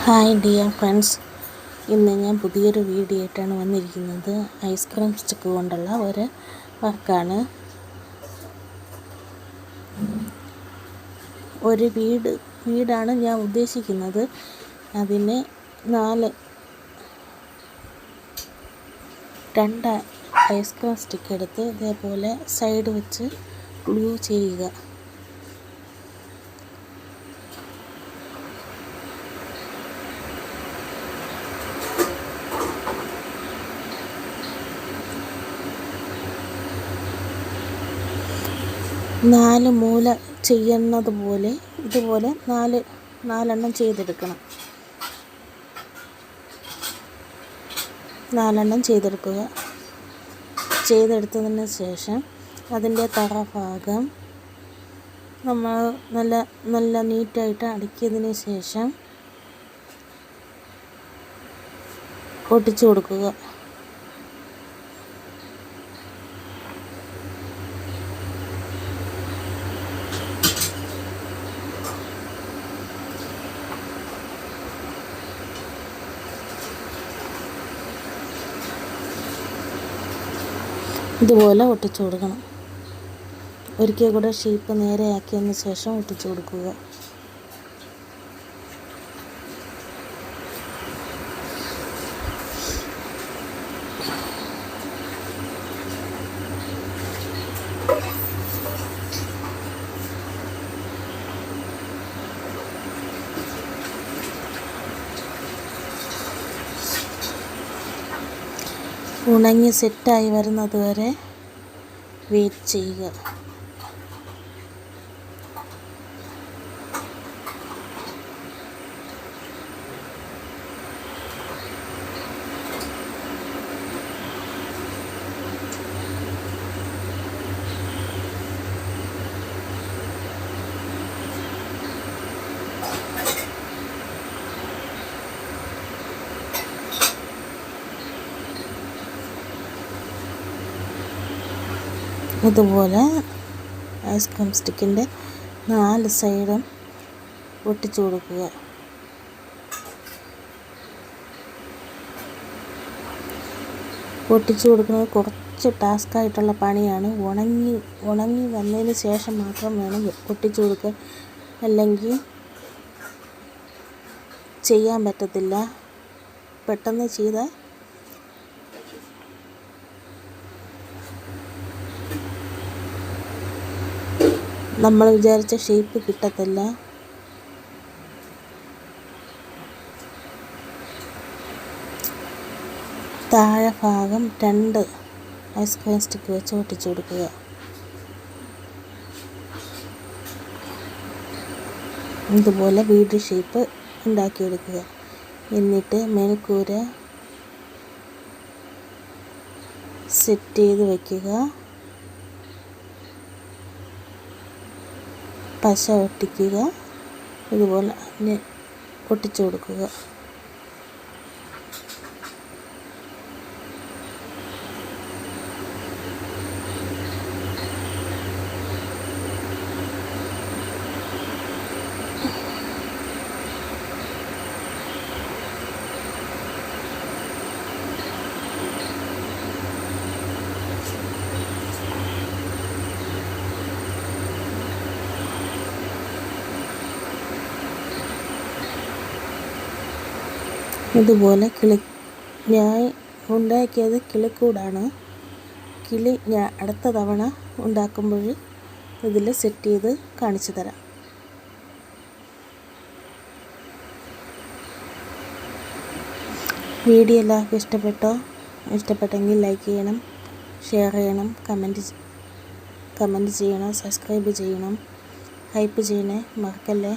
Hi dear friends, ഇന്ന് ഞാൻ പുതിയൊരു വീഡിയോ ആയിട്ടാണ് വന്നിരിക്കുന്നത്. ഐസ്ക്രീം സ്റ്റിക്ക് കൊണ്ടുള്ള ഒരു വർക്കാണ്. ഒരു വീടാണ് ഞാൻ ഉദ്ദേശിക്കുന്നത്. അതിന് രണ്ട് ഐസ്ക്രീം സ്റ്റിക്ക് എടുത്ത് ഇതേപോലെ സൈഡ് വെച്ച് ഗ്ലൂ ചെയ്യുക. നാല് മൂല ചെയ്യുന്നത് പോലെ ഇതുപോലെ നാലെണ്ണം ചെയ്തെടുക്കണം. ചെയ്തെടുക്കുക. ചെയ്തെടുത്തതിന് ശേഷം അതിൻ്റെ തറഭാഗം നമ്മൾ നല്ല നീറ്റായിട്ട് അടുക്കിയതിന് ശേഷം ഒട്ടിച്ചു കൊടുക്കുക. ഇതുപോലെ ഒട്ടിച്ചു കൊടുക്കണം. ഒരിക്കൽ കൂടെ ഷേപ്പ് നേരെയാക്കിയതിന് ശേഷം ഒട്ടിച്ചു കൊടുക്കുക. ഉണങ്ങി സെറ്റായി വരുന്നത് വരെ വെയിറ്റ് ചെയ്യുക. ഇതുപോലെ ഐസ്ക്രീം സ്റ്റിക്കിൻ്റെ 4 സൈഡും ഒട്ടിച്ചു കൊടുക്കുക. ഒട്ടിച്ചു കൊടുക്കുന്നത് കുറച്ച് ടാസ്ക്കായിട്ടുള്ള പണിയാണ്. ഉണങ്ങി വന്നതിന് ശേഷം മാത്രം വേണം ഒട്ടിച്ചു കൊടുക്കാൻ, അല്ലെങ്കിൽ ചെയ്യാൻ പറ്റത്തില്ല. പെട്ടെന്ന് ചെയ്താൽ നമ്മൾ വിചാരിച്ച ഷേപ്പ് കിട്ടത്തില്ല. താഴെ ഭാഗം 2 ഐസ്ക്രീം സ്റ്റിക്ക് വെച്ച് ഒട്ടിച്ചു കൊടുക്കുക. ഇതുപോലെ വീട് ഷേപ്പ് ഉണ്ടാക്കിയെടുക്കുക. എന്നിട്ട് മേൽക്കൂര സെറ്റ് ചെയ്ത് വയ്ക്കുക. പശ ഒട്ടിക്കുക. ഇതുപോലെ ഒട്ടിച്ചു കൊടുക്കുക. ഇതുപോലെ ഞാൻ ഉണ്ടാക്കിയത് കിളിക്കൂടാണ്. കിളി ഞാൻ അടുത്ത തവണ ഉണ്ടാക്കുമ്പോൾ ഇതിൽ സെറ്റ് ചെയ്ത് കാണിച്ചു തരാം. വീഡിയോ എല്ലാവർക്കും ഇഷ്ടപ്പെട്ടെങ്കിൽ ലൈക്ക് ചെയ്യണം, ഷെയർ ചെയ്യണം, കമൻറ്റ് ചെയ്യണം, സബ്സ്ക്രൈബ് ചെയ്യണം, ഹൈപ്പ് ചെയ്യണേ മറക്കല്ലേ.